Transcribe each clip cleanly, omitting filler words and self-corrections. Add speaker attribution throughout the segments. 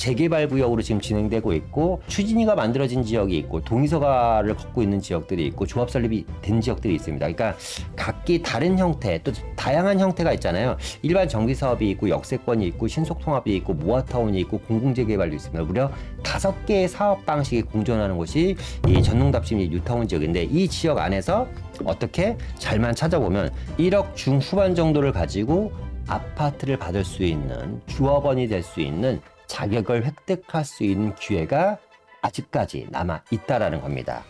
Speaker 1: 재개발 구역으로 지금 진행되고 있고 추진위가 만들어진 지역이 있고 동의서가를 걷고 있는 지역들이 있고 조합 설립이 된 지역들이 있습니다. 그러니까 각기 다른 형태 또 다양한 형태가 있잖아요. 일반 정비 사업이 있고 역세권이 있고 신속통합이 있고 모아타운이 있고 공공재개발도 있습니다. 무려 5개의 사업 방식이 공존하는 곳이 이 전농답심 뉴타운 지역인데 이 지역 안에서 어떻게 잘만 찾아보면 1억 중후반 정도를 가지고 아파트를 받을 수 있는 주업원이 될 수 있는 자격을 획득할 수 있는 기회가 아직까지 남아 있다라는 겁니다.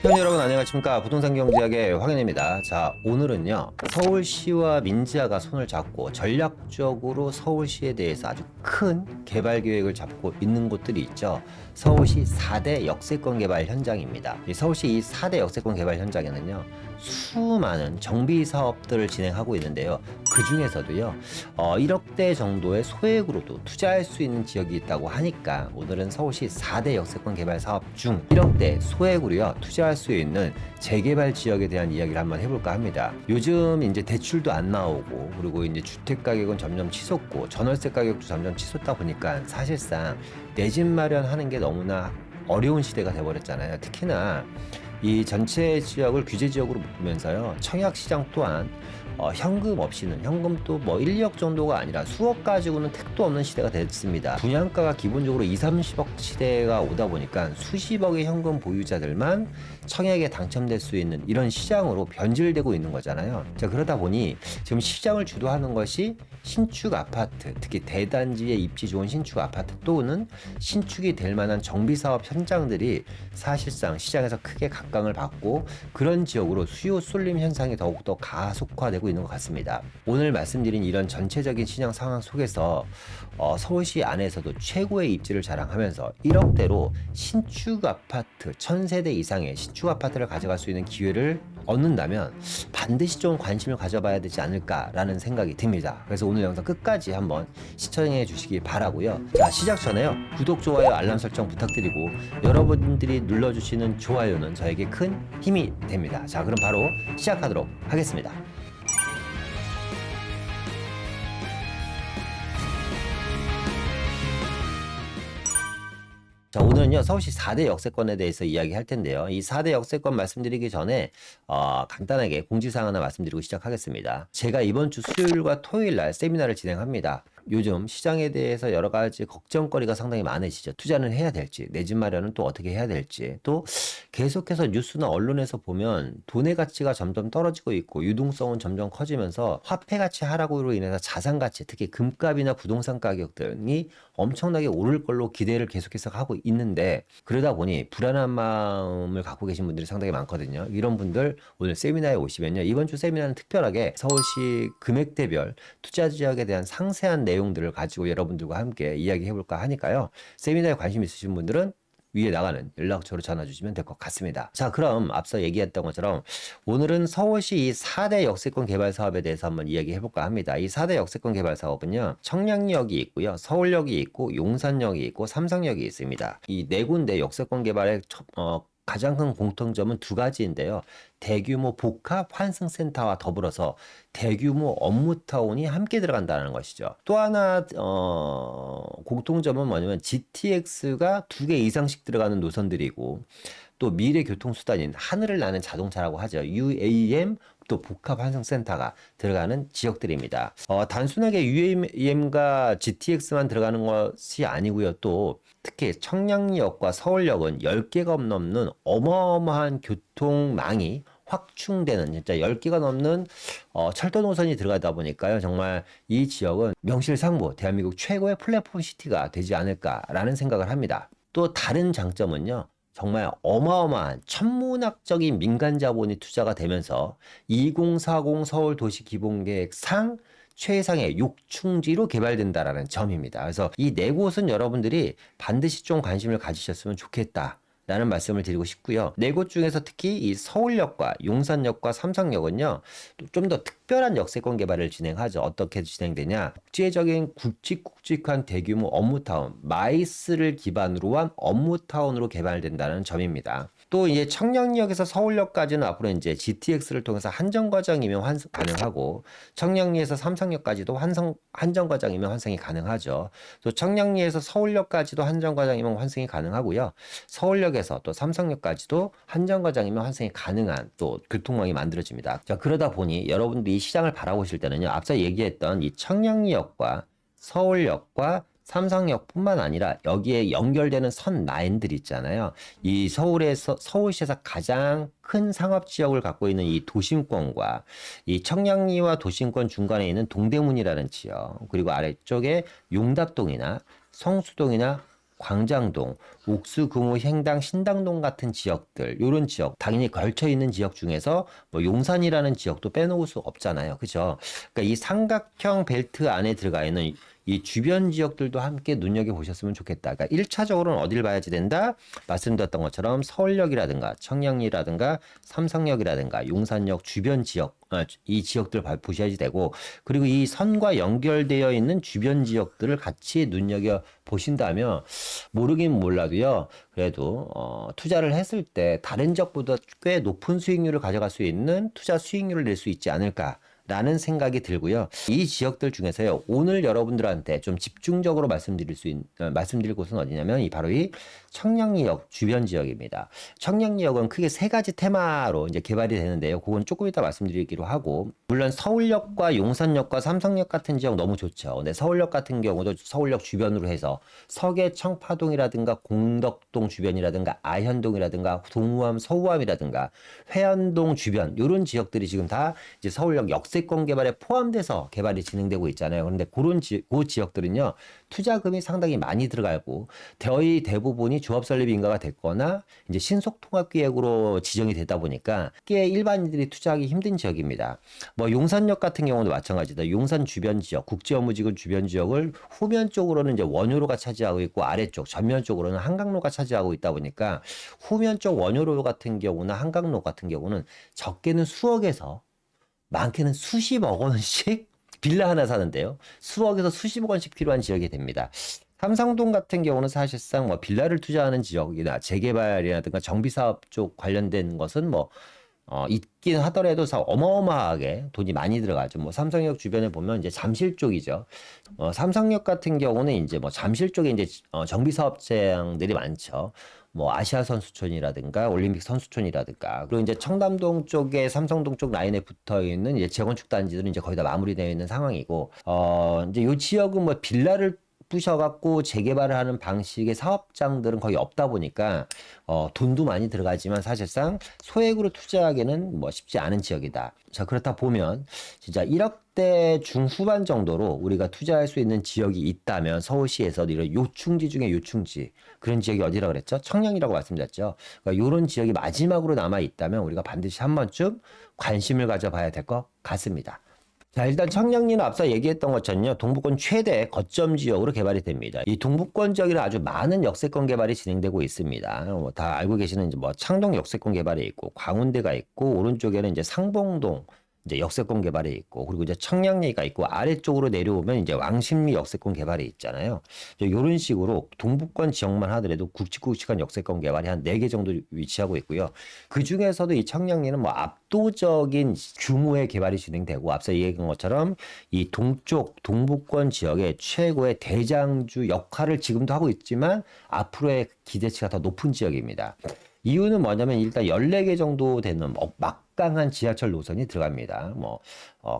Speaker 1: 시청자 여러분 안녕하십니까. 부동산 경제학의 황현입니다. 자, 오늘은요 서울시와 민지아가 손을 잡고 전략적으로 서울시에 대해서 아주 큰 개발 계획을 잡고 있는 곳들이 있죠. 서울시 4대 역세권 개발 현장입니다. 이 서울시 이 4대 역세권 개발 현장에는요 수많은 정비 사업들을 진행하고 있는데요. 그 중에서도요 1억대 정도의 소액으로도 투자할 수 있는 지역이 있다고 하니까 오늘은 서울시 4대 역세권 개발 사업 중 1억대 소액으로요 투자할 수 있는 재개발 지역에 대한 이야기를 한번 해볼까 합니다. 요즘 이제 대출도 안 나오고 그리고 이제 주택 가격은 점점 치솟고 전월세 가격도 점점 치솟다 보니까 사실상 내 집 마련하는 게 너무나 어려운 시대가 돼버렸잖아요. 특히나 이 전체 지역을 규제 지역으로 묶으면서요 청약 시장 또한 현금 없이는 현금도 뭐 1, 2억 정도가 아니라 수억 가지고는 택도 없는 시대가 됐습니다. 분양가가 기본적으로 2, 30억 시대가 오다 보니까 수십억의 현금 보유자들만 청약에 당첨될 수 있는 이런 시장으로 변질되고 있는 거잖아요. 자, 그러다 보니 지금 시장을 주도하는 것이 신축 아파트, 특히 대단지에 입지 좋은 신축 아파트 또는 신축이 될 만한 정비사업 현장들이 사실상 시장에서 크게 각광을 받고 그런 지역으로 수요 쏠림 현상이 더욱더 가속화되고 있는 것 같습니다. 오늘 말씀드린 이런 전체적인 시장 상황 속에서 서울시 안에서도 최고의 입지를 자랑하면서 1억대로 신축 아파트 1000세대 이상의 신축 아파트를 가져갈 수 있는 기회를 얻는다면 반드시 좀 관심을 가져봐야 되지 않을까라는 생각이 듭니다. 그래서 오늘 영상 끝까지 한번 시청해 주시기 바라고요. 자, 시작 전에요 구독, 좋아요, 알람 설정 부탁드리고 여러분들이 눌러주시는 좋아요는 저에게 큰 힘이 됩니다. 자, 그럼 바로 시작하도록 하겠습니다. 자, 오늘은요 서울시 4대 역세권에 대해서 이야기할 텐데요. 이 4대 역세권 말씀드리기 전에 간단하게 공지사항 하나 말씀드리고 시작하겠습니다. 제가 이번 주 수요일과 토요일 날 세미나를 진행합니다. 요즘 시장에 대해서 여러 가지 걱정거리가 상당히 많으시죠. 투자는 해야 될지, 내 집 마련은 또 어떻게 해야 될지, 또 계속해서 뉴스나 언론에서 보면 돈의 가치가 점점 떨어지고 있고 유동성은 점점 커지면서 화폐 가치 하락으로 인해서 자산 가치, 특히 금값이나 부동산 가격들이 엄청나게 오를 걸로 기대를 계속해서 하고 있는데 그러다 보니 불안한 마음을 갖고 계신 분들이 상당히 많거든요. 이런 분들 오늘 세미나에 오시면요. 이번 주 세미나는 특별하게 서울시 금액대별 투자 지역에 대한 상세한 내용들을 가지고 여러분들과 함께 이야기해볼까 하니까요. 세미나에 관심 있으신 분들은 위에 나가는 연락처로 전화 주시면 될 것 같습니다. 자, 그럼 앞서 얘기했던 것처럼 오늘은 서울시 이 4대 역세권 개발 사업에 대해서 한번 이야기해 볼까 합니다. 이 4대 역세권 개발 사업은요. 청량역이 있고요. 서울역이 있고 용산역이 있고 삼성역이 있습니다. 이 네 군데 역세권 개발의 가장 큰 공통점은 두 가지인데요. 대규모 복합 환승센터와 더불어서 대규모 업무타운이 함께 들어간다는 것이죠. 또 하나 공통점은 뭐냐면 GTX가 2개 이상씩 들어가는 노선들이고 또 미래 교통수단인 하늘을 나는 자동차라고 하죠. UAM 또 복합 환승센터가 들어가는 지역들입니다. 단순하게 UAM과 GTX만 들어가는 것이 아니고요. 또 특히 청량역과 서울역은 10개가 넘는 어마어마한 교통망이 확충되는 진짜 10개가 넘는 철도 노선이 들어가다 보니까요. 정말 이 지역은 명실상부 대한민국 최고의 플랫폼 시티가 되지 않을까라는 생각을 합니다. 또 다른 장점은요. 정말 어마어마한 천문학적인 민간 자본이 투자가 되면서 2040 서울 도시 기본계획상 최상의 6충지로 개발된다라는 점입니다. 그래서 이 네 곳은 여러분들이 반드시 좀 관심을 가지셨으면 좋겠다. 라는 말씀을 드리고 싶고요. 네 곳 중에서 특히 이 서울역과 용산역과 삼성역은요. 좀 더 특별한 역세권 개발을 진행하죠. 어떻게 진행되냐. 국제적인 굵직굵직한 대규모 업무타운, 마이스를 기반으로 한 업무타운으로 개발된다는 점입니다. 또 이제 청량리역에서 서울역까지는 앞으로 이제 GTX를 통해서 한정 과정이면 환승 가능하고, 청량리에서 삼성역까지도 한정 과정이면 환승이 가능하죠. 또 청량리에서 서울역까지도 한정 과정이면 환승이 가능하고요. 서울역에서 또 삼성역까지도 한정 과정이면 환승이 가능한 또 교통망이 만들어집니다. 자, 그러다 보니 여러분들이 이 시장을 바라보실 때는요, 앞서 얘기했던 이 청량리역과 서울역과 삼성역뿐만 아니라 여기에 연결되는 선 라인들 있잖아요. 이 서울시에서 가장 큰 상업 지역을 갖고 있는 이 도심권과 이 청량리와 도심권 중간에 있는 동대문이라는 지역, 그리고 아래쪽에 용답동이나 성수동이나 광장동, 옥수, 금호, 행당, 신당동 같은 지역들, 요런 지역, 당연히 걸쳐 있는 지역 중에서 뭐 용산이라는 지역도 빼놓을 수 없잖아요. 그죠? 그러니까 이 삼각형 벨트 안에 들어가 있는 이 주변 지역들도 함께 눈여겨보셨으면 좋겠다. 그러니까 1차적으로는 어딜 봐야지 된다? 말씀드렸던 것처럼 서울역이라든가 청량리라든가 삼성역이라든가 용산역 주변 지역, 이 지역들을 보셔야지 되고, 그리고 이 선과 연결되어 있는 주변 지역들을 같이 눈여겨보신다면 모르긴 몰라도요, 그래도 투자를 했을 때 다른 지역보다 꽤 높은 수익률을 가져갈 수 있는 투자 수익률을 낼 수 있지 않을까 라는 생각이 들고요. 이 지역들 중에서요, 오늘 여러분들한테 좀 집중적으로 말씀드릴 곳은 어디냐면 바로 이 청량리역 주변 지역입니다. 청량리역은 크게 세 가지 테마로 이제 개발이 되는데요. 그건 조금 이따 말씀드리기로 하고, 물론 서울역과 용산역과 삼성역 같은 지역 너무 좋죠. 근데 서울역 같은 경우도 서울역 주변으로 해서 서계 청파동이라든가 공덕동 주변이라든가 아현동이라든가 동우암 서우암이라든가 회원동 주변, 이런 지역들이 지금 다 이제 서울역 역세권 개발에 포함돼서 개발이 진행되고 있잖아요. 그런데 그 지역들은요, 투자금이 상당히 많이 들어가고 거의 대부분이 조합 설립 인가가 됐거나 이제 신속통합기획으로 지정이 되다 보니까 꽤 일반인들이 투자하기 힘든 지역입니다. 뭐 용산역 같은 경우도 마찬가지다. 용산 주변 지역, 국제업무지구 주변 지역을 후면 쪽으로는 이제 원효로가 차지하고 있고, 아래쪽 전면 쪽으로는 한강로가 차지하고 있다 보니까 후면 쪽 원효로 같은 경우나 한강로 같은 경우는 적게는 수억에서 많게는 수십억 원씩 빌라 하나 사는데요, 수억에서 수십억 원씩 필요한 지역이 됩니다. 삼성동 같은 경우는 사실상 뭐 빌라를 투자하는 지역이나 재개발이라든가 정비사업 쪽 관련된 것은 뭐 있긴 하더라도 어마어마하게 돈이 많이 들어가죠. 뭐 삼성역 주변에 보면 이제 잠실 쪽이죠. 삼성역 같은 경우는 이제 뭐 잠실 쪽에 이제 정비사업장들이 많죠. 뭐 아시아 선수촌이라든가 올림픽 선수촌이라든가, 그리고 이제 청담동 쪽에 삼성동 쪽 라인에 붙어 있는 이제 재건축 단지들은 이제 거의 다 마무리되어 있는 상황이고, 이제 요 지역은 뭐 빌라를 부셔갖고 재개발을 하는 방식의 사업장들은 거의 없다 보니까 돈도 많이 들어가지만 사실상 소액으로 투자하기는 뭐 쉽지 않은 지역이다. 자, 그렇다 보면 진짜 1억대 중후반 정도로 우리가 투자할 수 있는 지역이 있다면 서울시에서 이런 요충지 중에 요충지, 그런 지역이 어디라고 그랬죠? 청량이라고 말씀드렸죠. 그러니까 이런 지역이 마지막으로 남아 있다면 우리가 반드시 한 번쯤 관심을 가져봐야 될 것 같습니다. 자, 일단 청량리는 앞서 얘기했던 것처럼요, 동부권 최대 거점 지역으로 개발이 됩니다. 이 동부권 지역에는 아주 많은 역세권 개발이 진행되고 있습니다. 다 알고 계시는 이제 뭐 창동 역세권 개발이 있고, 광운대가 있고, 오른쪽에는 이제 상봉동 이제 역세권 개발이 있고, 그리고 이제 청량리가 있고, 아래쪽으로 내려오면 이제 왕십리 역세권 개발이 있잖아요. 이런 식으로 동부권 지역만 하더라도 굵직굵직한 역세권 개발이 한 4개 정도 위치하고 있고요. 그 중에서도 이 청량리는 뭐 압도적인 규모의 개발이 진행되고, 앞서 얘기한 것처럼 이 동쪽 동부권 지역의 최고의 대장주 역할을 지금도 하고 있지만 앞으로의 기대치가 더 높은 지역입니다. 이유는 뭐냐면 일단 14개 정도 되는 막강한 지하철 노선이 들어갑니다. 뭐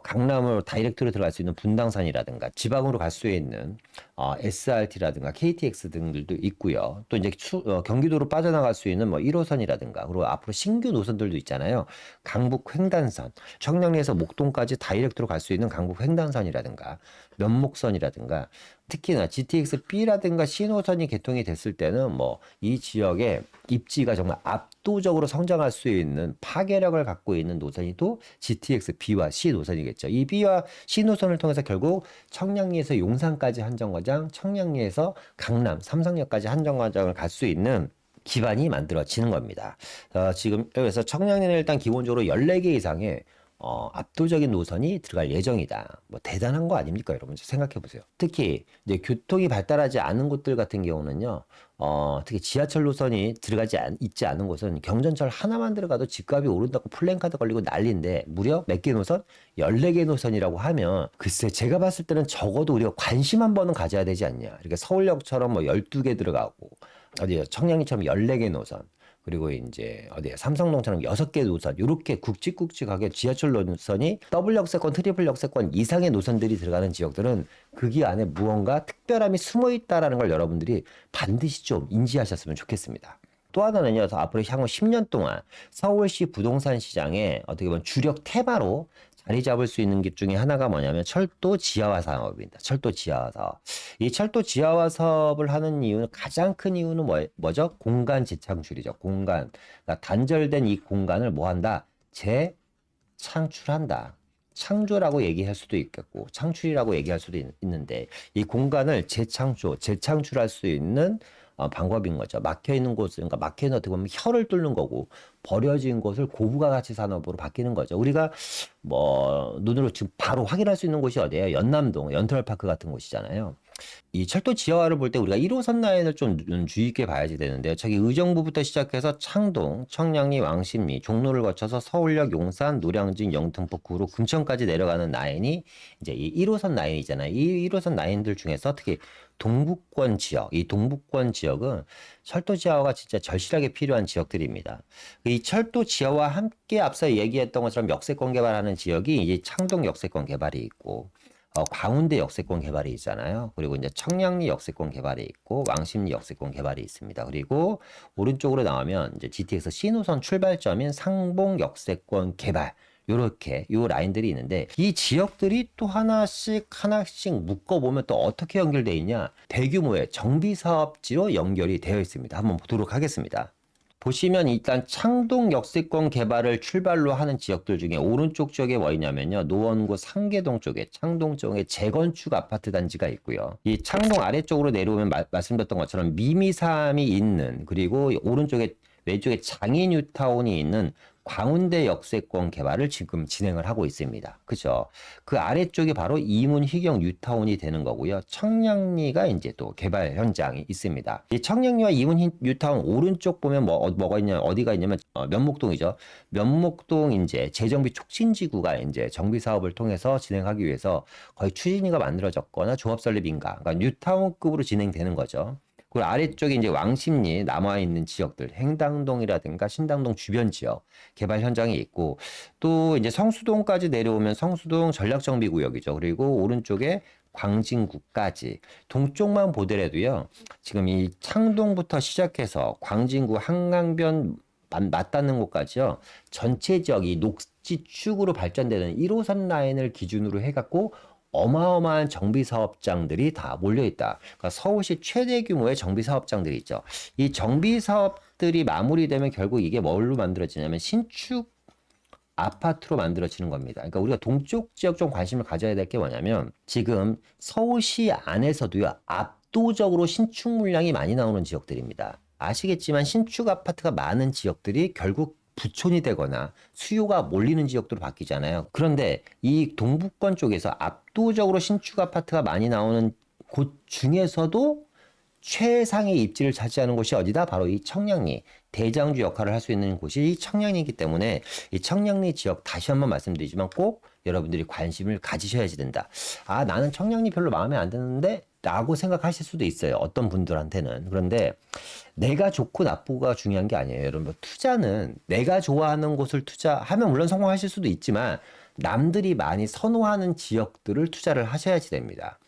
Speaker 1: 강남으로 다이렉트로 들어갈 수 있는 분당선이라든가 지방으로 갈 수 있는 SRT라든가 KTX 등들도 있고요. 또 이제 경기도로 빠져나갈 수 있는 뭐 1호선이라든가, 그리고 앞으로 신규 노선들도 있잖아요. 강북 횡단선, 청량리에서 목동까지 다이렉트로 갈 수 있는 강북 횡단선이라든가 면목선이라든가, 특히나 GTX-B라든가 C노선이 개통이 됐을 때는 뭐 이 지역의 입지가 정말 압도적으로 성장할 수 있는 파괴력을 갖고 있는 노선이 또 GTX-B와 C 노선이겠죠. 이 B와 C 노선을 통해서 결국 청량리에서 용산까지 한정거장, 청량리에서 강남, 삼성역까지 한정거장을 갈 수 있는 기반이 만들어지는 겁니다. 지금 여기서 청량리는 일단 기본적으로 14개 이상의 압도적인 노선이 들어갈 예정이다. 뭐 대단한 거 아닙니까, 여러분? 생각해 보세요. 특히 이제 교통이 발달하지 않은 곳들 같은 경우는요, 특히 지하철 노선이 있지 않은 곳은 경전철 하나만 들어가도 집값이 오른다고 플랜카드 걸리고 난리인데 무려 몇 개 노선? 14개 노선이라고 하면 글쎄 제가 봤을 때는 적어도 우리가 관심 한 번은 가져야 되지 않냐. 이렇게 서울역처럼 뭐 12개 들어가고 어디요? 청량리처럼 14개 노선. 그리고 이제 어디야 삼성동처럼 6개 노선 이렇게 굵직굵직하게 지하철 노선이 더블 역세권, 트리플 역세권 이상의 노선들이 들어가는 지역들은 거기 안에 무언가 특별함이 숨어 있다라는 걸 여러분들이 반드시 좀 인지하셨으면 좋겠습니다. 또 하나는요, 앞으로 향후 10년 동안 서울시 부동산 시장에 어떻게 보면 주력 테마로 자리 잡을 수 있는 것 중에 하나가 뭐냐면 철도 지하화 사업입니다. 철도 지하화 사업. 이 철도 지하화 사업을 하는 이유는 가장 큰 이유는 뭐죠? 공간 재창출이죠. 공간. 그러니까 단절된 이 공간을 뭐 한다? 재창출한다. 창조라고 얘기할 수도 있겠고 창출이라고 얘기할 수도 있는데 이 공간을 재창출할 수 있는 방법인 거죠. 막혀 있는 곳을, 그러니까 막혀 있는 어떻게 보면 혀를 뚫는 거고 버려진 곳을 고부가 가치 산업으로 바뀌는 거죠. 우리가 뭐 눈으로 지금 바로 확인할 수 있는 곳이 어디예요? 연남동, 연터럴파크 같은 곳이잖아요. 이 철도 지하화를 볼 때 우리가 1호선 라인을 좀 주의 있게 봐야지 되는데요. 저기 의정부부터 시작해서 창동, 청량리, 왕십리, 종로를 거쳐서 서울역, 용산, 노량진, 영등포, 구로, 금천까지 내려가는 라인이 이제 이 1호선 라인이잖아요. 이 1호선 라인들 중에서 특히 동북권 지역, 이 동북권 지역은 철도 지하화가 진짜 절실하게 필요한 지역들입니다. 이 철도 지하와 함께 앞서 얘기했던 것처럼 역세권 개발하는 지역이 이제 창동 역세권 개발이 있고 광운대 역세권 개발이 있잖아요. 그리고 이제 청량리 역세권 개발이 있고 왕십리 역세권 개발이 있습니다. 그리고 오른쪽으로 나오면 이제 GTX 신호선 출발점인 상봉 역세권 개발. 요렇게 요 라인들이 있는데 이 지역들이 또 하나씩 묶어보면 또 어떻게 연결되어 있냐? 대규모의 정비사업지로 연결이 되어 있습니다. 한번 보도록 하겠습니다. 보시면 일단 창동 역세권 개발을 출발로 하는 지역들 중에 오른쪽 지역에 뭐 있냐면요. 노원구 상계동 쪽에 창동 쪽에 재건축 아파트 단지가 있고요. 이 창동 아래쪽으로 내려오면 말씀드렸던 것처럼 미미삼이 있는 그리고 오른쪽에 왼쪽에 장인 뉴타운이 있는 광운대 역세권 개발을 지금 진행을 하고 있습니다. 그죠? 그 아래쪽이 바로 이문 희경 뉴타운이 되는 거고요. 청량리가 이제 또 개발 현장이 있습니다. 이 청량리와 이문 뉴타운 오른쪽 보면 뭐가 있냐, 어디가 있냐면 면목동이죠. 면목동 이제 재정비 촉진지구가 이제 정비 사업을 통해서 진행하기 위해서 거의 추진위가 만들어졌거나 조합 설립인가, 그러니까 뉴타운급으로 진행되는 거죠. 그리고 아래쪽에 이제 왕십리 남아있는 지역들, 행당동이라든가 신당동 주변 지역 개발 현장이 있고, 또 이제 성수동까지 내려오면 성수동 전략정비구역이죠. 그리고 오른쪽에 광진구까지. 동쪽만 보더라도요, 지금 이 창동부터 시작해서 광진구 한강변 맞닿는 곳까지요, 전체 지역이 녹지축으로 발전되는 1호선 라인을 기준으로 해갖고 어마어마한 정비사업장들이 다 몰려있다. 그러니까 서울시 최대 규모의 정비사업장들이 있죠. 이 정비사업들이 마무리되면 결국 이게 뭘로 만들어지냐면 신축 아파트로 만들어지는 겁니다. 그러니까 우리가 동쪽 지역 좀 관심을 가져야 될 게 뭐냐면 지금 서울시 안에서도요, 압도적으로 신축 물량이 많이 나오는 지역들입니다. 아시겠지만 신축 아파트가 많은 지역들이 결국 부촌이 되거나 수요가 몰리는 지역도로 바뀌잖아요. 그런데 이 동북권 쪽에서 압도적으로 신축 아파트가 많이 나오는 곳 중에서도 최상의 입지를 차지하는 곳이 어디다? 바로 이 청량리, 대장주 역할을 할 수 있는 곳이 이 청량리이기 때문에 이 청량리 지역 다시 한번 말씀드리지만 꼭 여러분들이 관심을 가지셔야지 된다. 아, 나는 청량리 별로 마음에 안 드는데 라고 생각하실 수도 있어요. 어떤 분들한테는. 그런데 내가 좋고 나쁘고가 중요한 게 아니에요. 여러분, 투자는 내가 좋아하는 곳을 투자하면 물론 성공하실 수도 있지만 남들이 많이 선호하는 지역들을 투자를 하셔야지 됩니다.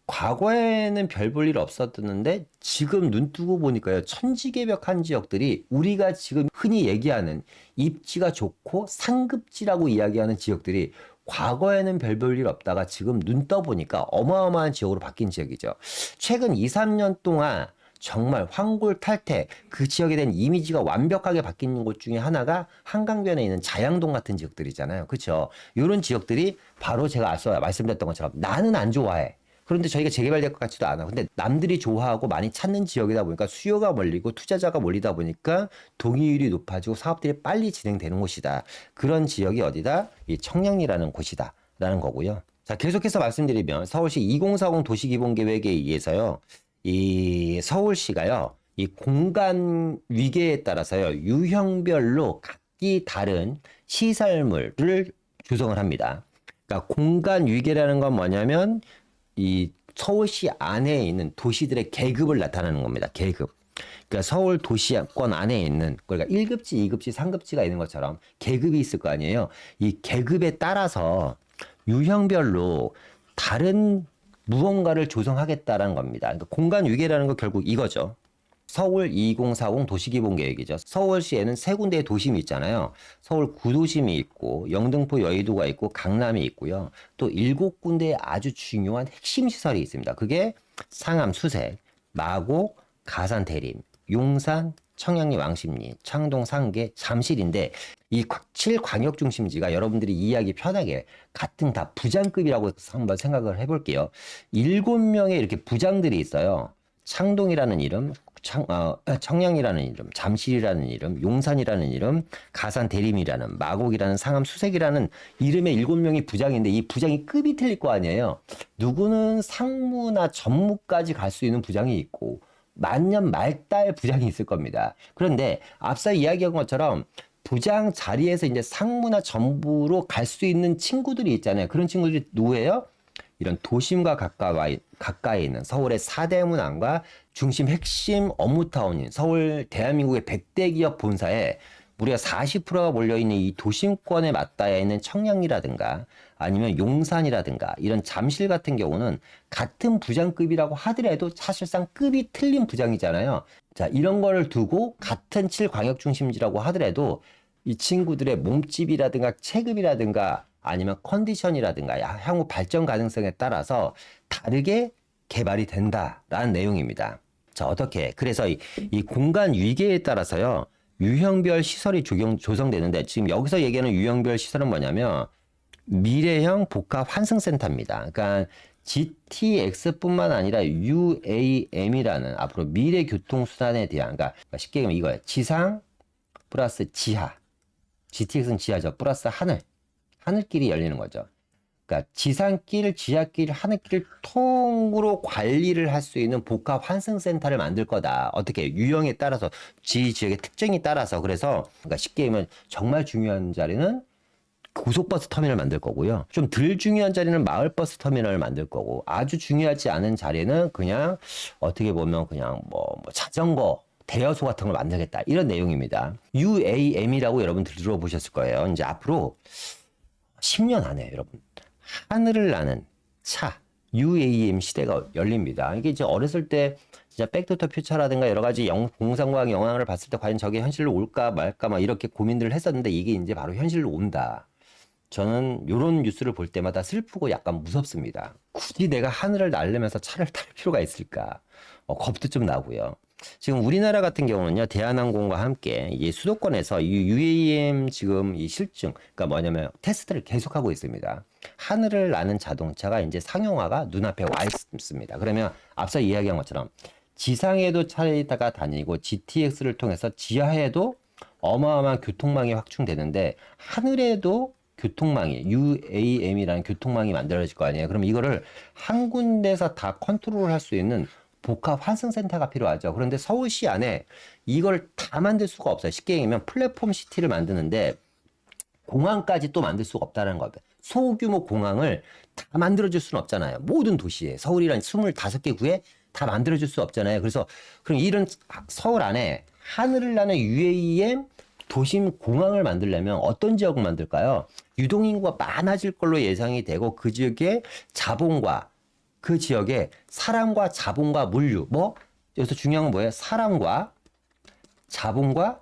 Speaker 1: 과거에는 별 볼 일 없었는데 지금 눈 뜨고 보니까요, 천지개벽한 지역들이 우리가 지금 흔히 얘기하는 입지가 좋고 상급지라고 이야기하는 지역들이 과거에는 별 볼 일 없다가 지금 눈 떠보니까 어마어마한 지역으로 바뀐 지역이죠. 최근 2, 3년 동안 정말 황골탈퇴, 그 지역에 대한 이미지가 완벽하게 바뀐 곳 중에 하나가 한강변에 있는 자양동 같은 지역들이잖아요. 그렇죠? 이런 지역들이 바로 제가 앞서 말씀드렸던 것처럼 나는 안 좋아해. 그런데 저희가 재개발될 것 같지도 않아. 근데 남들이 좋아하고 많이 찾는 지역이다 보니까 수요가 몰리고 투자자가 몰리다 보니까 동의율이 높아지고 사업들이 빨리 진행되는 곳이다. 그런 지역이 어디다? 이 청량리라는 곳이다. 라는 거고요. 자, 계속해서 말씀드리면 서울시 2040 도시기본계획에 의해서요. 이 서울시가요. 이 공간 위계에 따라서요. 유형별로 각기 다른 시설물을 조성을 합니다. 그러니까 공간 위계라는 건 뭐냐면 이 서울시 안에 있는 도시들의 계급을 나타내는 겁니다. 계급. 그러니까 서울 도시권 안에 있는 그러니까 1급지, 2급지, 3급지가 있는 것처럼 계급이 있을 거 아니에요. 이 계급에 따라서 유형별로 다른 무언가를 조성하겠다라는 겁니다. 그러니까 공간 위계라는 거 결국 이거죠. 서울 2040 도시기본계획이죠. 서울시에는 세 군데의 도심이 있잖아요. 서울 구도심이 있고 영등포 여의도가 있고 강남이 있고요. 또 7군데의 아주 중요한 핵심 시설이 있습니다. 그게 상암 수색, 마곡, 가산 대림, 용산, 청량리 왕십리, 창동 상계, 잠실인데 이 7광역중심지가 여러분들이 이해하기 편하게 같은 다 부장급이라고 한번 생각을 해볼게요. 7명의 이렇게 부장들이 있어요. 창동이라는 이름, 청량이라는 이름, 잠실이라는 이름, 용산이라는 이름, 가산 대림이라는, 마곡이라는, 상암 수색이라는 이름의 7명이 부장인데 이 부장이 급이 틀릴 거 아니에요. 누구는 상무나 전무까지 갈 수 있는 부장이 있고 만년 말달 부장이 있을 겁니다. 그런데 앞서 이야기한 것처럼 부장 자리에서 이제 상무나 전부로 갈 수 있는 친구들이 있잖아요. 그런 친구들이 누구예요? 이런 도심과 가까이 있는 서울의 4대 문항과 중심 핵심 업무타운인 서울 대한민국의 100대 기업 본사에 무려 40%가 몰려있는 이 도심권에 맞닿아 있는 청량리라든가 아니면 용산이라든가 이런 잠실 같은 경우는 같은 부장급이라고 하더라도 사실상 급이 틀린 부장이잖아요. 자, 이런 거를 두고 같은 7광역중심지라고 하더라도 이 친구들의 몸집이라든가 체급이라든가 아니면 컨디션이라든가 향후 발전 가능성에 따라서 다르게 개발이 된다라는 내용입니다. 자, 어떻게? 그래서 이 공간 위계에 따라서요. 유형별 시설이 조성되는데 지금 여기서 얘기하는 유형별 시설은 뭐냐면 미래형 복합 환승센터입니다. 그러니까 GTX뿐만 아니라 UAM이라는 앞으로 미래 교통수단에 대한 그러니까 쉽게 얘기하면 이거예요. 지상 플러스 지하. GTX는 지하죠. 플러스 하늘길이 열리는 거죠. 그러니까 지상길, 지하길, 하늘길 통으로 관리를 할 수 있는 복합 환승센터를 만들 거다. 어떻게? 유형에 따라서 지역의 특징에 따라서 그래서 그러니까 쉽게 얘기하면 정말 중요한 자리는 고속버스 터미널을 만들 거고요. 좀 덜 중요한 자리는 마을버스 터미널을 만들 거고 아주 중요하지 않은 자리는 그냥 어떻게 보면 그냥 뭐 자전거 대여소 같은 걸 만들겠다. 이런 내용입니다. UAM이라고 여러분 들어보셨을 거예요. 이제 앞으로 10년 안에 여러분 하늘을 나는 차 UAM 시대가 열립니다. 이게 이제 어렸을 때 진짜 백투더 퓨처라든가 여러 가지 공상과학 영화를 봤을 때 과연 저게 현실로 올까 말까 막 이렇게 고민들을 했었는데 이게 이제 바로 현실로 온다. 저는 이런 뉴스를 볼 때마다 슬프고 약간 무섭습니다. 굳이 내가 하늘을 날려면서 차를 탈 필요가 있을까? 겁도 좀 나고요. 지금 우리나라 같은 경우는요, 대한항공과 함께 이 수도권에서 이 UAM 지금 이 실증, 그러니까 뭐냐면 테스트를 계속하고 있습니다. 하늘을 나는 자동차가 이제 상용화가 눈앞에 와 있습니다. 그러면 앞서 이야기한 것처럼 지상에도 차가 다니고 GTX를 통해서 지하에도 어마어마한 교통망이 확충되는데 하늘에도 교통망이 UAM이라는 교통망이 만들어질 거 아니에요. 그럼 이거를 한 군데서 다 컨트롤할 수 있는 복합 환승센터가 필요하죠. 그런데 서울시 안에 이걸 다 만들 수가 없어요. 쉽게 얘기하면 플랫폼 시티를 만드는데 공항까지 또 만들 수가 없다는 거예요. 소규모 공항을 다 만들어줄 수는 없잖아요. 모든 도시에 서울이란 25개 구에 다 만들어줄 수 없잖아요. 그래서 그럼 이런 서울 안에 하늘을 나는 UAM 도심 공항을 만들려면 어떤 지역을 만들까요? 유동인구가 많아질 걸로 예상이 되고 그 지역에 자본과 그 지역에 사람과 자본과 물류 여기서 중요한 건 뭐예요? 사람과 자본과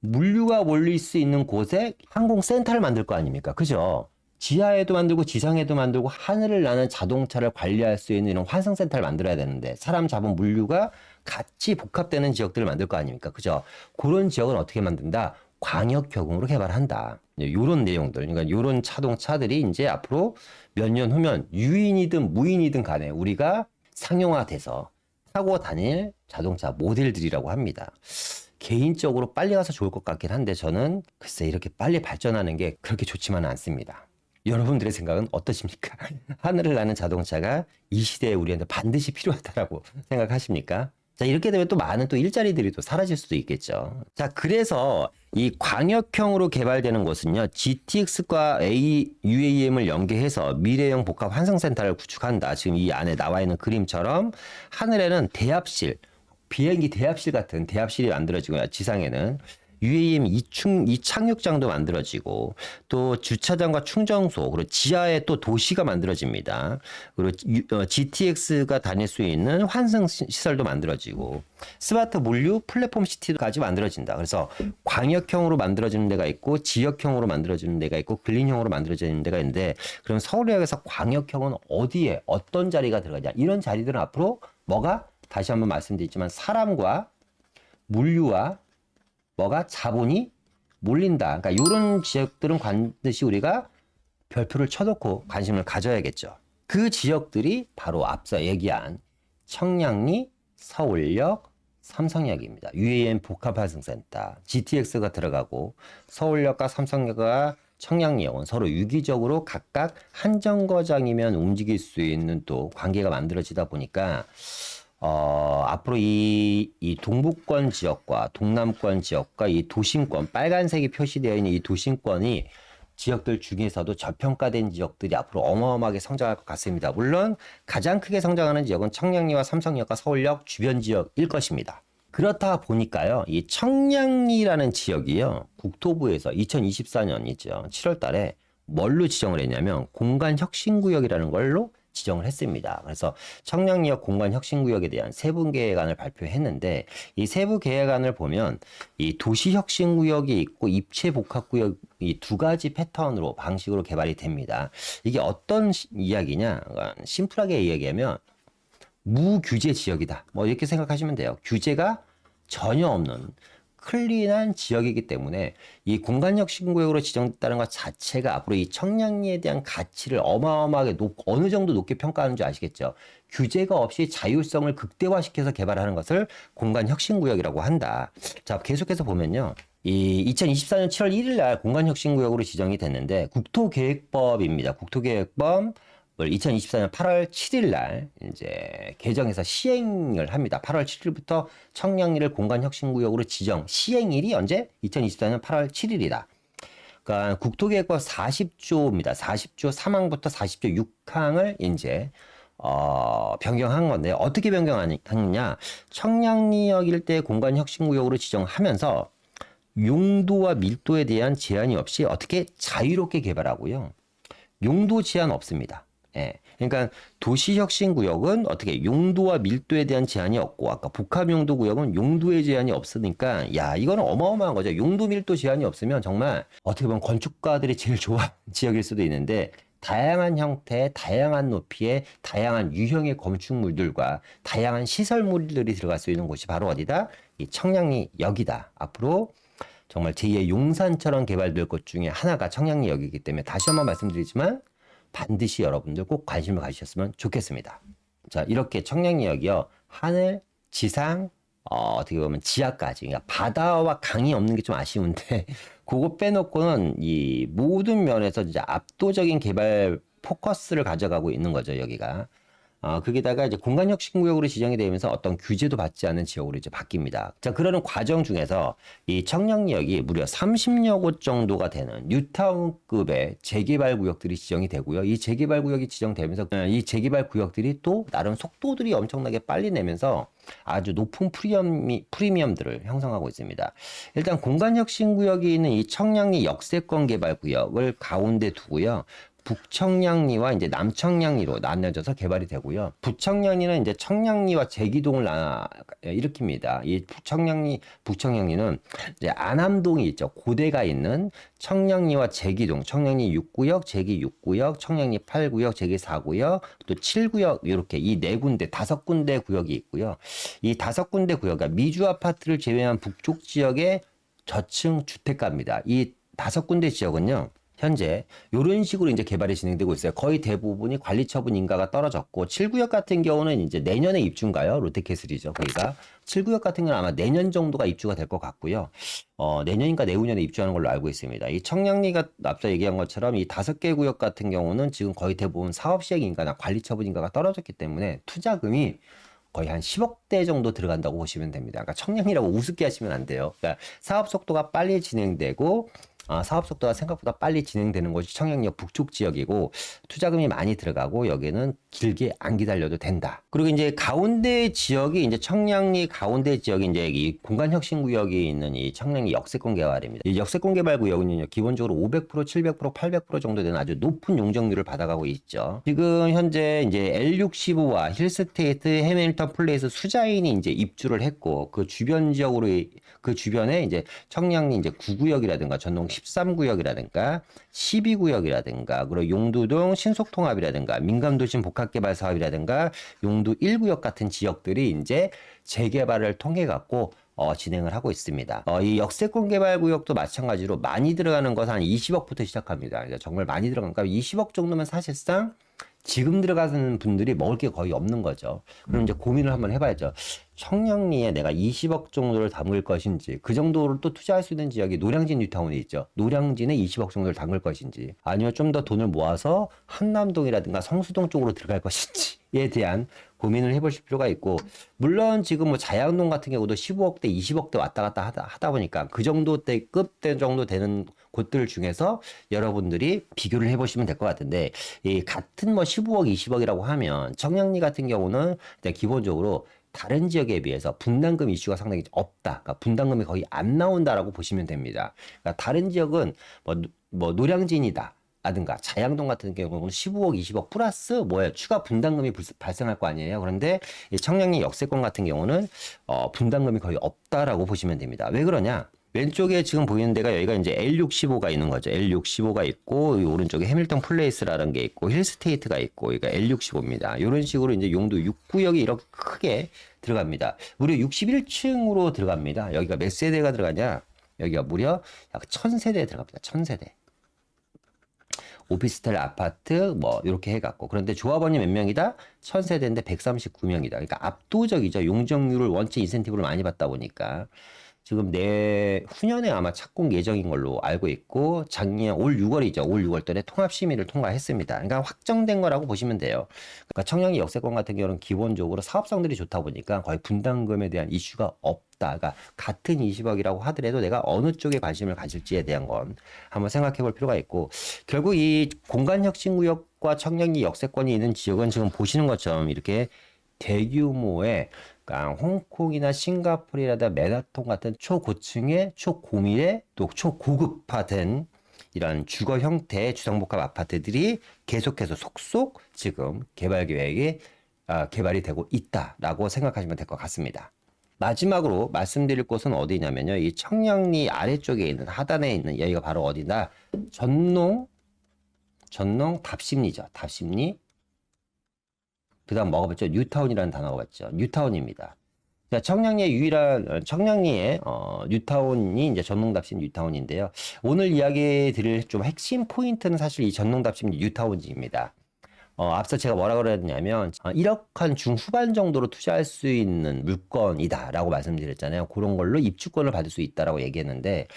Speaker 1: 물류가 몰릴 수 있는 곳에 항공센터를 만들 거 아닙니까? 그죠? 지하에도 만들고 지상에도 만들고 하늘을 나는 자동차를 관리할 수 있는 이런 환승센터를 만들어야 되는데 사람, 자본, 물류가 같이 복합되는 지역들을 만들 거 아닙니까? 그죠? 그런 지역은 어떻게 만든다? 광역교통으로 개발한다. 요런 내용들, 그러니까 요런 자동차들이 이제 앞으로 몇 년 후면 유인이든 무인이든 간에 우리가 상용화돼서 타고 다닐 자동차 모델들이라고 합니다. 개인적으로 빨리 가서 좋을 것 같긴 한데 저는 글쎄 이렇게 빨리 발전하는 게 그렇게 좋지만은 않습니다. 여러분들의 생각은 어떠십니까? 하늘을 나는 자동차가 이 시대에 우리한테 반드시 필요하다라고 생각하십니까? 자, 이렇게 되면 또 많은 또 일자리들이 또 사라질 수도 있겠죠. 자, 그래서 이 광역형으로 개발되는 곳은요, GTX과 UAM을 연계해서 미래형 복합 환승센터를 구축한다. 지금 이 안에 나와 있는 그림처럼 하늘에는 대합실, 비행기 대합실 같은 대합실이 만들어지고요. 지상에는 UAM 이착륙장도 만들어지고 또 주차장과 충전소 그리고 지하에 또 도시가 만들어집니다. 그리고 GTX가 다닐 수 있는 환승 시설도 만들어지고 스마트 물류 플랫폼 시티까지 만들어진다. 그래서 광역형으로 만들어지는 데가 있고 지역형으로 만들어지는 데가 있고 근린형으로 만들어지는 데가 있는데 그럼 서울역에서 광역형은 어디에 어떤 자리가 들어가냐? 이런 자리들은 앞으로 뭐가 다시 한번 말씀드리지만 사람과 물류와 뭐가 자본이 몰린다. 그러니까 이런 지역들은 반드시 우리가 별표를 쳐놓고 관심을 가져야겠죠. 그 지역들이 바로 앞서 얘기한 청량리, 서울역, 삼성역입니다. UAM 복합환승센터, GTX가 들어가고 서울역과 삼성역과 청량리역은 서로 유기적으로 각각 한 정거장이면 움직일 수 있는 또 관계가 만들어지다 보니까 앞으로 이 동북권 지역과 동남권 지역과 이 도심권, 빨간색이 표시되어 있는 이 도심권이 지역들 중에서도 저평가된 지역들이 앞으로 어마어마하게 성장할 것 같습니다. 물론 가장 크게 성장하는 지역은 청량리와 삼성역과 서울역 주변 지역일 것입니다. 그렇다 보니까요, 이 청량리라는 지역이요, 국토부에서 2024년이죠, 7월 달에 뭘로 지정을 했냐면 공간혁신구역이라는 걸로 지정을 했습니다. 그래서 청량리역 공간혁신구역에 대한 세부 계획안을 발표했는데 이 세부 계획안을 보면 이 도시혁신구역이 있고 입체복합구역 이 두 가지 패턴으로 방식으로 개발이 됩니다. 이게 어떤 이야기냐? 심플하게 이야기하면 무규제 지역이다. 뭐 이렇게 생각하시면 돼요. 규제가 전혀 없는 클린한 지역이기 때문에 이 공간혁신구역으로 지정됐다는 것 자체가 앞으로 이 청량리에 대한 가치를 어마어마하게 어느 정도 높게 평가하는 줄 아시겠죠. 규제가 없이 자율성을 극대화시켜서 개발하는 것을 공간혁신구역이라고 한다. 자, 계속해서 보면요. 이 2024년 7월 1일 날 공간혁신구역으로 지정이 됐는데 국토계획법입니다. 국토계획법 2024년 8월 7일 날 이제 개정해서 시행을 합니다. 8월 7일부터 청량리를 공간혁신구역으로 지정 시행일이 언제? 2024년 8월 7일이다. 그러니까 국토계획법 40조입니다. 40조 3항부터 40조 6항을 이제 변경한 건데 어떻게 변경하느냐? 청량리역 일대 공간혁신구역으로 지정하면서 용도와 밀도에 대한 제한이 없이 어떻게 자유롭게 개발하고요. 용도 제한 없습니다. 예. 그러니까 도시혁신구역은 어떻게 용도와 밀도에 대한 제한이 없고 아까 복합용도구역은 용도의 제한이 없으니까 야 이거는 어마어마한 거죠. 용도 밀도 제한이 없으면 정말 어떻게 보면 건축가들이 제일 좋아하는 지역일 수도 있는데 다양한 형태, 다양한 높이의 다양한 유형의 건축물들과 다양한 시설물들이 들어갈 수 있는 곳이 바로 어디다? 이 청량리역이다. 앞으로 정말 제2의 용산처럼 개발될 것 중에 하나가 청량리역이기 때문에 다시 한번 말씀드리지만 반드시 여러분들 꼭 관심을 가지셨으면 좋겠습니다. 자, 이렇게 청량리역이요. 하늘, 지상, 어떻게 보면 지하까지. 그러니까 바다와 강이 없는 게 좀 아쉬운데 그거 빼놓고는 이 모든 면에서 이제 압도적인 개발 포커스를 가져가고 있는 거죠, 여기가. 거기다가 이제 공간혁신구역으로 지정이 되면서 어떤 규제도 받지 않는 지역으로 이제 바뀝니다. 자, 그러는 과정 중에서 이 청량리역이 무려 30여 곳 정도가 되는 뉴타운급의 재개발 구역들이 지정이 되고요. 이 재개발 구역이 지정되면서 이 재개발 구역들이 또 나름 속도들이 엄청나게 빨리 내면서 아주 높은 프리미엄들을 형성하고 있습니다. 일단 공간혁신구역이 있는 이 청량리 역세권 개발 구역을 가운데 두고요. 북청량리와 이제 남청량리로 나뉘어져서 개발이 되고요. 북청량리는 이제 청량리와 제기동을 일으킵니다. 이 북청량리는 이제 안암동이 있죠. 고대가 있는 청량리와 제기동, 청량리 6구역, 제기 6구역, 청량리 8구역, 제기 4구역, 또 7구역 이렇게 이 네 군데, 5군데 구역이 있고요. 이 5군데 구역, 그러니까 미주 아파트를 제외한 북쪽 지역의 저층 주택가입니다. 이 다섯 군데 지역은요. 현재 이런 식으로 이제 개발이 진행되고 있어요. 거의 대부분이 관리 처분 인가가 떨어졌고 7구역 같은 경우는 이제 내년에 입주인가요? 롯데캐슬이죠. 거기가 7구역 같은 경우는 아마 내년 정도가 입주가 될 것 같고요. 내년인가 내후년에 입주하는 걸로 알고 있습니다. 이 청량리가 앞서 얘기한 것처럼 이 다섯 개 구역 같은 경우는 지금 거의 대부분 사업 시행 인가나 관리 처분 인가가 떨어졌기 때문에 투자금이 거의 한 10억대 정도 들어간다고 보시면 됩니다. 그러니까 청량이라고 우습게 하시면 안 돼요. 그러니까 사업 속도가 빨리 진행되고 사업 속도가 생각보다 빨리 진행되는 곳이 청량역 북쪽 지역이고 투자금이 많이 들어가고 여기는 길게 안 기다려도 된다. 그리고 이제 가운데 지역이 이제 청량리 가운데 지역이 이제 이 공간혁신구역이 있는 이 청량리 역세권 개발입니다. 이 역세권 개발 구역은요 기본적으로 500%, 700%, 800% 정도 되는 아주 높은 용적률을 받아가고 있죠. 지금 현재 이제 L65와 힐스테이트, 해밀턴 플레이스 수자인이 이제 입주를 했고 그 주변 지역으로 그 주변에 이제 청량리 이제 9구역이라든가 전농 13구역이라든가 12구역이라든가 그리고 용두동 신속통합이라든가 민감도심 복합개발 사업이라든가 용두 1구역 같은 지역들이 이제 재개발을 통해 갖고 진행을 하고 있습니다. 이 역세권 개발 구역도 마찬가지로 많이 들어가는 것은 한 20억부터 시작합니다. 그러니까 정말 많이 들어가니까 20억 정도면 사실상 지금 들어가는 분들이 먹을 게 거의 없는 거죠. 그럼 이제 고민을 한번 해봐야죠. 청량리에 내가 20억 정도를 담을 것인지, 그 정도를 또 투자할 수 있는 지역이 노량진 뉴타운이 있죠. 노량진에 20억 정도를 담을 것인지, 아니면 좀 더 돈을 모아서 한남동이라든가 성수동 쪽으로 들어갈 것인지에 대한 고민을 해보실 필요가 있고, 물론 지금 뭐 자양동 같은 경우도 15억대, 20억대 왔다 갔다 하다 보니까 그 정도 대 급대 정도 되는 곳들 중에서 여러분들이 비교를 해보시면 될 것 같은데, 이 같은 뭐 15억, 20억이라고 하면 청량리 같은 경우는 기본적으로 다른 지역에 비해서 분담금 이슈가 상당히 없다. 그러니까 분담금이 거의 안 나온다라고 보시면 됩니다. 그러니까 다른 지역은 뭐 노량진이다. 라든가 자양동 같은 경우는 15억, 20억 플러스 뭐예요? 추가 분담금이 발생할 거 아니에요. 그런데 이 청량리 역세권 같은 경우는 분담금이 거의 없다라고 보시면 됩니다. 왜 그러냐? 왼쪽에 지금 보이는 데가 여기가 이제 L65가 있는 거죠. L65가 있고, 오른쪽에 해밀턴 플레이스라는 게 있고, 힐스테이트가 있고, 여기가 L65입니다. 이런 식으로 이제 용도 6구역이 이렇게 크게 들어갑니다. 무려 61층으로 들어갑니다. 여기가 몇 세대가 들어가냐? 여기가 무려 약 1000세대 들어갑니다. 1000세대. 오피스텔 아파트 뭐 이렇게 해갖고 그런데 조합원이 몇 명이다? 1000세대인데 139명이다. 그러니까 압도적이죠. 용적률을 원체 인센티브를 많이 받다 보니까 지금 내후년에 아마 착공 예정인 걸로 알고 있고 작년 올 6월이죠. 올 6월 달에 통합심의를 통과했습니다. 그러니까 확정된 거라고 보시면 돼요. 그러니까 청량리 역세권 같은 경우는 기본적으로 사업성들이 좋다 보니까 거의 분담금에 대한 이슈가 없다가 같은 20억이라고 하더라도 내가 어느 쪽에 관심을 가질지에 대한 건 한번 생각해 볼 필요가 있고 결국 이 공간혁신구역과 청량리 역세권이 있는 지역은 지금 보시는 것처럼 이렇게 대규모의 그러니까 홍콩이나 싱가포르라다 메가톤 같은 초고층의 초고밀의 또 초고급화된 이런 주거 형태의 주상복합 아파트들이 계속해서 속속 지금 개발 계획이 개발이 되고 있다라고 생각하시면 될 것 같습니다. 마지막으로 말씀드릴 곳은 어디냐면요. 이 청량리 아래쪽에 있는 하단에 있는 여기가 바로 어디나 전농 답심리죠. 답심리. 그 다음 먹어봤죠. 뉴타운이라는 단어가 왔죠. 뉴타운입니다. 자, 청량리의 뉴타운이 이제 전농답심 뉴타운인데요. 오늘 이야기 드릴 좀 핵심 포인트는 사실 이 전농답심 뉴타운입니다. 앞서 제가 뭐라고 그랬냐면 1억 한 중후반 정도로 투자할 수 있는 물건이다라고 말씀드렸잖아요. 그런 걸로 입주권을 받을 수 있다라고 얘기했는데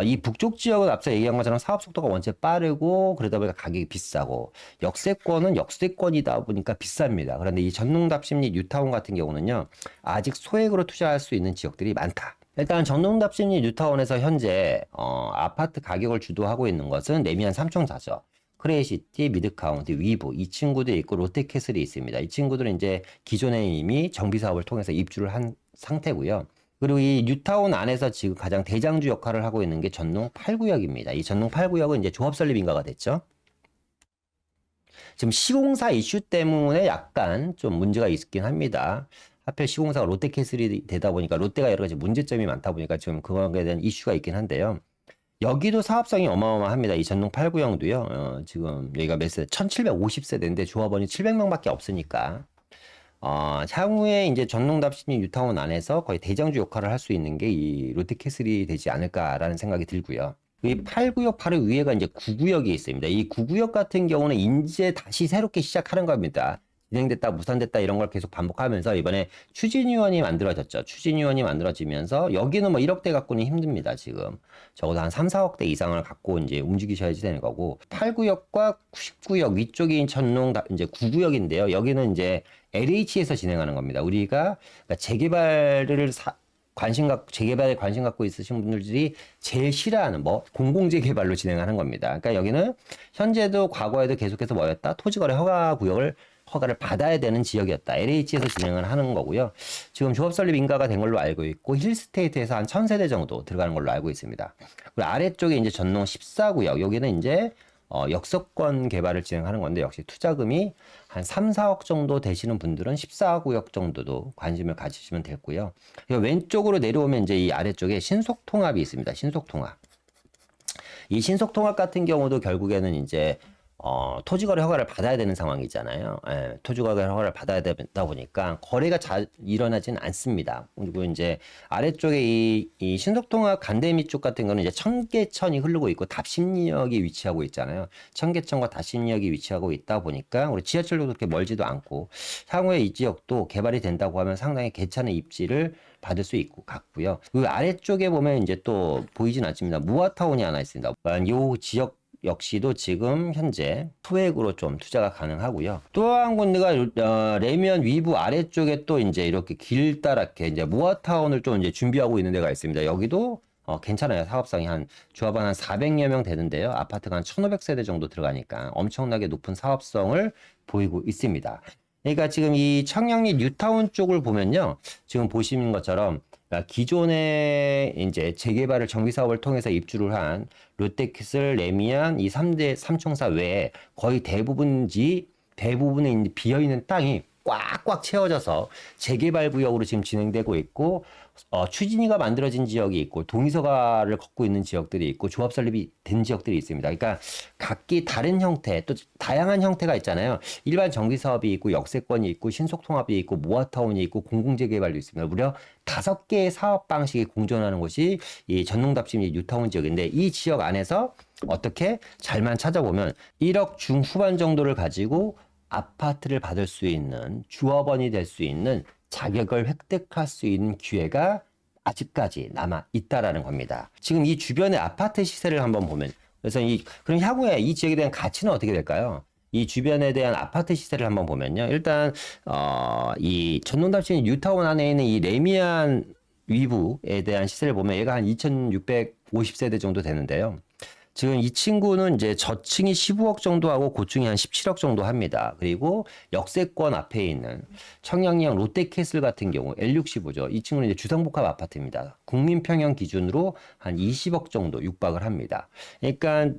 Speaker 1: 이 북쪽 지역은 앞서 얘기한 것처럼 사업 속도가 원체 빠르고 그러다 보니까 가격이 비싸고 역세권은 역세권이다 보니까 비쌉니다. 그런데 이 전농답심리 뉴타운 같은 경우는요. 아직 소액으로 투자할 수 있는 지역들이 많다. 일단 전농답심리 뉴타운에서 현재 아파트 가격을 주도하고 있는 것은 레미안 삼총사죠. 크레이시티, 미드카운티, 위브 이 친구들이 있고 롯데캐슬이 있습니다. 이 친구들은 이제 기존에 이미 정비사업을 통해서 입주를 한 상태고요. 그리고 이 뉴타운 안에서 지금 가장 대장주 역할을 하고 있는 게 전농 8구역입니다. 이 전농 8구역은 이제 조합 설립 인가가 됐죠. 지금 시공사 이슈 때문에 약간 좀 문제가 있긴 합니다. 하필 시공사가 롯데캐슬이 되다 보니까 롯데가 여러 가지 문제점이 많다 보니까 지금 그거에 대한 이슈가 있긴 한데요. 여기도 사업성이 어마어마합니다. 이 전농 8구역도요. 지금 여기가 몇 세대? 1750세대인데 조합원이 700명밖에 없으니까 향후에 이제 전농답심리 뉴타운 안에서 거의 대장주 역할을 할 수 있는 게 이 롯데캐슬이 되지 않을까라는 생각이 들고요. 이 8구역 바로 위에가 이제 9구역이 있습니다. 이 9구역 같은 경우는 이제 다시 새롭게 시작하는 겁니다. 진행됐다, 무산됐다 이런 걸 계속 반복하면서 이번에 추진위원이 만들어졌죠. 추진위원이 만들어지면서 여기는 뭐 1억대 갖고는 힘듭니다. 지금 적어도 한 3, 4억대 이상을 갖고 이제 움직이셔야지 되는 거고 8구역과 10구역 위쪽이 전농 이제 9구역인데요. 여기는 이제 LH에서 진행하는 겁니다. 우리가 그러니까 재개발에 관심 갖고 있으신 분들이 제일 싫어하는 뭐 공공재개발로 진행하는 겁니다. 그러니까 여기는 현재도 과거에도 계속해서 뭐였다? 토지거래 허가를 받아야 되는 지역이었다. LH에서 진행을 하는 거고요. 지금 조합 설립 인가가 된 걸로 알고 있고 힐스테이트에서 한 1000세대 정도 들어가는 걸로 알고 있습니다. 그리고 아래쪽에 이제 전농 14구역 여기는 이제 역세권 개발을 진행하는 건데 역시 투자금이 한 3, 4억 정도 되시는 분들은 14구역 정도도 관심을 가지시면 되고요. 왼쪽으로 내려오면 이제 이 아래쪽에 신속통합이 있습니다. 신속통합. 이 신속통합 같은 경우도 결국에는 이제 토지거래 허가를 받아야 되는 상황이잖아요. 예, 토지거래 허가를 받아야 되다 보니까 거래가 잘 일어나진 않습니다. 그리고 이제 아래쪽에 이 신속통합 간대미 쪽 같은 거는 이제 청계천이 흐르고 있고 답심리역이 위치하고 있잖아요. 청계천과 답심리역이 위치하고 있다 보니까 우리 지하철도 그렇게 멀지도 않고 향후에 이 지역도 개발이 된다고 하면 상당히 괜찮은 입지를 받을 수 있고 같고요. 그 아래쪽에 보면 이제 또 보이진 않습니다. 무아타운이 하나 있습니다. 이 지역 역시도 지금 현재 소액으로 좀 투자가 가능하고요. 또 한 군데가 레미안 위브 아래쪽에 또 이제 이렇게 길다랗게 이제 모아타운을 좀 이제 준비하고 있는 데가 있습니다. 여기도 괜찮아요. 사업성이 조합원 한 400여 명 되는데요. 아파트가 한 1500세대 정도 들어가니까 엄청나게 높은 사업성을 보이고 있습니다. 그러니까 지금 이 청량리 뉴타운 쪽을 보면요. 지금 보시는 것처럼 기존에 이제 재개발을 정비 사업을 통해서 입주를 한 롯데캐슬, 레미안 이 3대 삼총사 외에 거의 대부분의 비어있는 땅이 꽉꽉 채워져서 재개발 구역으로 지금 진행되고 있고 추진위가 만들어진 지역이 있고 동의서가를 걷고 있는 지역들이 있고 조합 설립이 된 지역들이 있습니다. 그러니까 각기 다른 형태 또 다양한 형태가 있잖아요. 일반 정비 사업이 있고 역세권이 있고 신속통합이 있고 모아타운이 있고 공공재개발도 있습니다. 무려 5개의 사업 방식이 공존하는 곳이 이 전농답심 뉴타운 지역인데 이 지역 안에서 어떻게 잘만 찾아보면 1억 중후반 정도를 가지고 아파트를 받을 수 있는 주업원이 될 수 있는 자격을 획득할 수 있는 기회가 아직까지 남아 있다라는 겁니다. 지금 이 주변의 아파트 시세를 한번 보면 그래서 그럼 향후에 이 지역에 대한 가치는 어떻게 될까요? 이 주변에 대한 아파트 시세를 한번 보면요. 일단 이 전농답심 뉴타운 안에 있는 이 레미안 위브에 대한 시세를 보면 얘가 한 2650세대 정도 되는데요. 지금 이 친구는 이제 저층이 15억 정도 하고 고층이 한 17억 정도 합니다. 그리고 역세권 앞에 있는 청량리역 롯데캐슬 같은 경우 L65죠. 이 친구는 이제 주상복합 아파트입니다. 국민평형 기준으로 한 20억 정도 육박을 합니다. 그러니까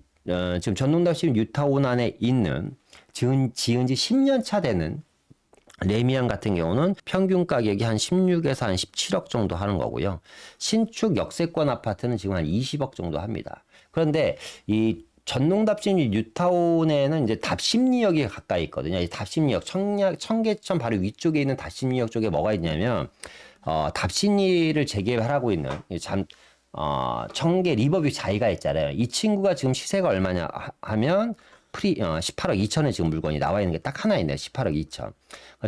Speaker 1: 지금 전농답심 뉴타운 안에 있는 지은 지 10년 차 되는 레미안 같은 경우는 평균 가격이 한 16에서 한 17억 정도 하는 거고요. 신축 역세권 아파트는 지금 한 20억 정도 합니다. 그런데 이 전농답심 뉴타운에는 이제 답심리역이 가까이 있거든요. 이 답심리역 청계천 바로 위쪽에 있는 답심리역 쪽에 뭐가 있냐면 답심리를 재개발하고 있는 청계 리버뷰 자이가 있잖아요. 이 친구가 지금 시세가 얼마냐 하면 18억 2천에 지금 물건이 나와 있는 게 딱 하나 있네요. 18억 2천.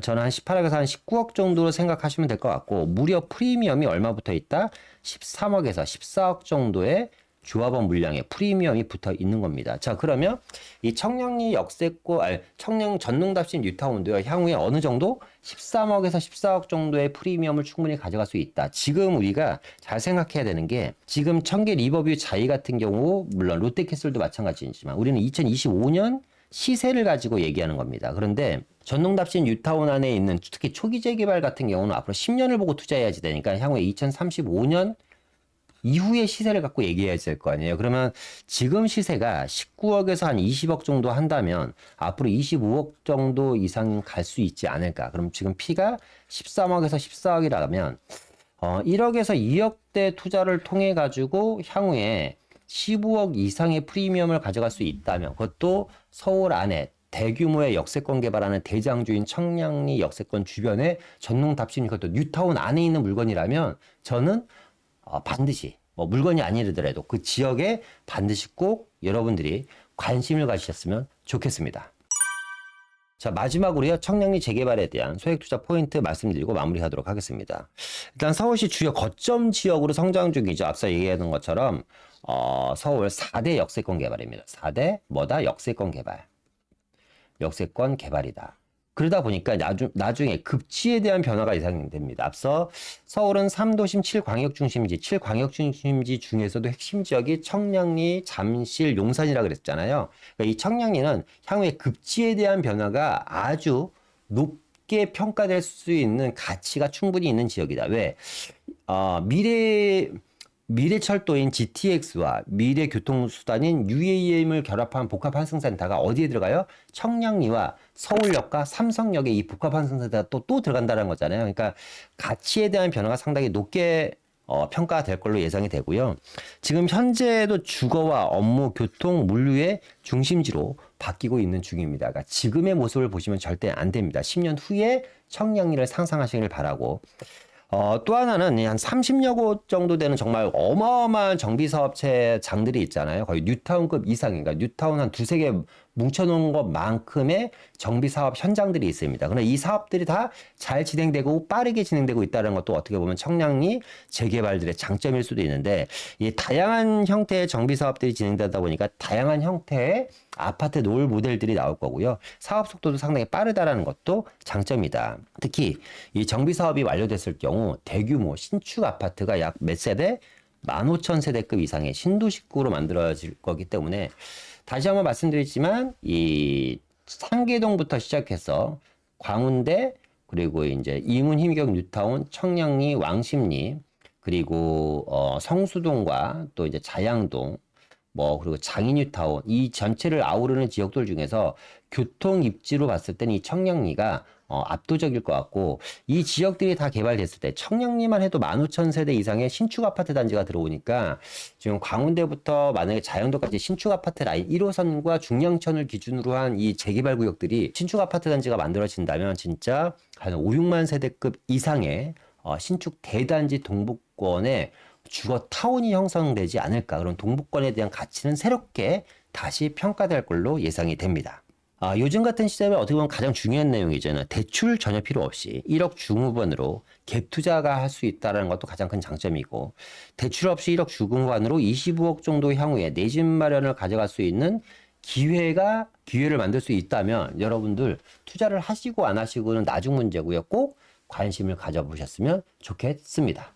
Speaker 1: 저는 한 18억에서 한 19억 정도로 생각하시면 될 것 같고 무려 프리미엄이 얼마 붙어 있다? 13억에서 14억 정도의 조합원 물량에 프리미엄이 붙어 있는 겁니다. 자, 그러면 이 청량리 청량 전농답심 뉴타운도요. 향후에 어느 정도 13억에서 14억 정도의 프리미엄을 충분히 가져갈 수 있다. 지금 우리가 잘 생각해야 되는 게 지금 청계 리버뷰 자이 같은 경우 물론 롯데캐슬도 마찬가지지만 우리는 2025년 시세를 가지고 얘기하는 겁니다. 그런데 전농답심 뉴타운 안에 있는 특히 초기 재개발 같은 경우는 앞으로 10년을 보고 투자해야지 되니까 향후에 2035년 이후의 시세를 갖고 얘기해야 될 거 아니에요. 그러면 지금 시세가 19억에서 한 20억 정도 한다면 앞으로 25억 정도 이상 갈 수 있지 않을까. 그럼 지금 P가 13억에서 14억이라면 1억에서 2억대 투자를 통해 가지고 향후에 15억 이상의 프리미엄을 가져갈 수 있다면 그것도 서울 안에 대규모의 역세권 개발하는 대장주인 청량리 역세권 주변에 전농답심 이것도 뉴타운 안에 있는 물건이라면 저는 반드시 물건이 아니더라도 그 지역에 반드시 꼭 여러분들이 관심을 가지셨으면 좋겠습니다. 자, 마지막으로요, 청량리 재개발에 대한 소액투자 포인트 말씀드리고 마무리하도록 하겠습니다. 일단 서울시 주요 거점 지역으로 성장 중이죠. 앞서 얘기했던 것처럼 서울 4대 역세권 개발입니다. 4대 뭐다? 역세권 개발. 역세권 개발이다. 그러다 보니까 나중에 급지에 대한 변화가 예상됩니다. 앞서 서울은 3도심 7광역중심지, 7광역중심지 중에서도 핵심 지역이 청량리, 잠실, 용산이라 그랬잖아요. 그러니까 이 청량리는 향후에 급지에 대한 변화가 아주 높게 평가될 수 있는 가치가 충분히 있는 지역이다. 왜? 미래철도인 GTX와 미래교통수단인 UAM을 결합한 복합환승센터가 어디에 들어가요? 청량리와 서울역과 삼성역에 이 복합환승센터가 또 들어간다는 거잖아요. 그러니까 가치에 대한 변화가 상당히 높게 평가될 걸로 예상이 되고요. 지금 현재도 주거와 업무, 교통, 물류의 중심지로 바뀌고 있는 중입니다. 그러니까 지금의 모습을 보시면 절대 안 됩니다. 10년 후에 청량리를 상상하시길 바라고. 또 하나는 한 30여 곳 정도 되는 정말 어마어마한 정비사업체 장들이 있잖아요. 거의 뉴타운급 이상인가. 뉴타운 한 두세 개 뭉쳐놓은 것만큼의 정비사업 현장들이 있습니다. 그러나 이 사업들이 다 잘 진행되고 빠르게 진행되고 있다는 것도 어떻게 보면 청량리 재개발들의 장점일 수도 있는데, 이 다양한 형태의 정비사업들이 진행되다 보니까 다양한 형태의 아파트 노을 모델들이 나올 거고요. 사업 속도도 상당히 빠르다라는 것도 장점이다. 특히 이 정비 사업이 완료됐을 경우 대규모 신축 아파트가 약 몇 세대? 15,000세대급 이상의 신도시구로 만들어질 거기 때문에 다시 한번 말씀드리지만 이 상계동부터 시작해서 광운대, 그리고 이제 이문, 힘경, 뉴타운, 청량리, 왕십리, 그리고 성수동과 또 이제 자양동, 그리고 장인뉴타운, 이 전체를 아우르는 지역들 중에서 교통 입지로 봤을 때는 이 청량리가 압도적일 것 같고, 이 지역들이 다 개발됐을 때 청량리만 해도 15,000세대 이상의 신축 아파트 단지가 들어오니까, 지금 광운대부터 만약에 자양도까지 신축 아파트 라인 1호선과 중량천을 기준으로 한 이 재개발 구역들이 신축 아파트 단지가 만들어진다면 진짜 한 5, 6만 세대급 이상의 신축 대단지 동북권에 주거 타운이 형성되지 않을까. 그런 동북권에 대한 가치는 새롭게 다시 평가될 걸로 예상이 됩니다. 요즘 같은 시점에 어떻게 보면 가장 중요한 내용이잖아요. 대출 전혀 필요 없이 1억 중후반으로 갭 투자가 할 수 있다는 것도 가장 큰 장점이고, 대출 없이 1억 중후반으로 25억 정도 향후에 내 집 마련을 가져갈 수 있는 기회를 만들 수 있다면 여러분들 투자를 하시고 안 하시고는 나중 문제고요. 꼭 관심을 가져보셨으면 좋겠습니다.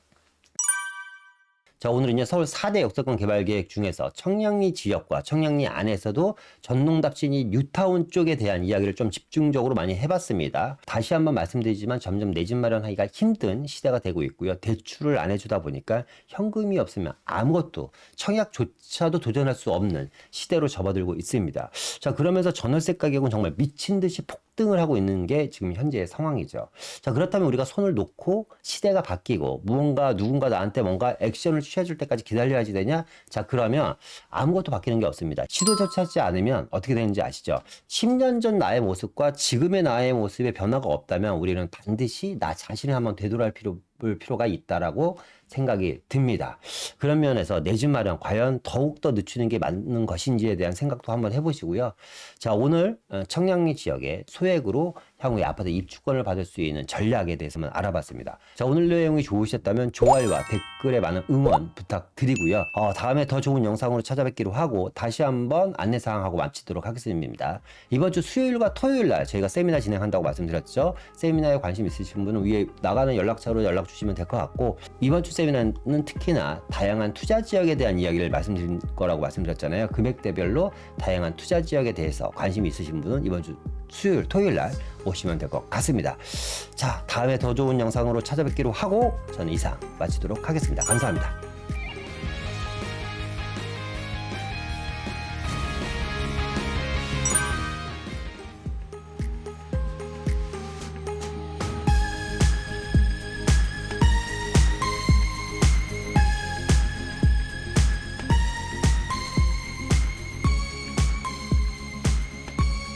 Speaker 1: 자, 오늘은요, 서울 4대 역세권 개발 계획 중에서 청량리 지역과 청량리 안에서도 전농답진이 뉴타운 쪽에 대한 이야기를 좀 집중적으로 많이 해봤습니다. 다시 한번 말씀드리지만 점점 내 집 마련하기가 힘든 시대가 되고 있고요. 대출을 안 해주다 보니까 현금이 없으면 아무것도, 청약조차도 도전할 수 없는 시대로 접어들고 있습니다. 자, 그러면서 전월세 가격은 정말 미친 듯이 폭등을 하고 있는 게 지금 현재의 상황이죠. 자, 그렇다면 우리가 손을 놓고 시대가 바뀌고 누군가 나한테 뭔가 액션을 취해줄 때까지 기다려야지 되냐? 자, 그러면 아무것도 바뀌는 게 없습니다. 시도조차 하지 않으면 어떻게 되는지 아시죠? 10년 전 나의 모습과 지금의 나의 모습에 변화가 없다면 우리는 반드시 나 자신을 한번 되돌아볼 필요가 있다라고 생각이 듭니다. 그런 면에서 내 집 마련 과연 더욱더 늦추는 게 맞는 것인지에 대한 생각도 한번 해보시고요. 자, 오늘 청량리 지역에 소액으로 향후에 아파트 입주권을 받을 수 있는 전략에 대해서만 알아봤습니다. 자, 오늘 내용이 좋으셨다면 좋아요와 댓글에 많은 응원 부탁드리고요. 다음에 더 좋은 영상으로 찾아뵙기로 하고 다시 한번 안내사항하고 마치도록 하겠습니다. 이번 주 수요일과 토요일 날 저희가 세미나 진행한다고 말씀드렸죠. 세미나에 관심 있으신 분은 위에 나가는 연락처로 연락 주시면 될 것 같고, 이번 주 세미나는 특히나 다양한 투자 지역에 대한 이야기를 말씀드린 거라고 말씀드렸잖아요. 금액대별로 다양한 투자 지역에 대해서 관심이 있으신 분은 이번 주 수요일, 토요일 날 오시면 될 것 같습니다. 자, 다음에 더 좋은 영상으로 찾아뵙기로 하고 저는 이상 마치도록 하겠습니다. 감사합니다.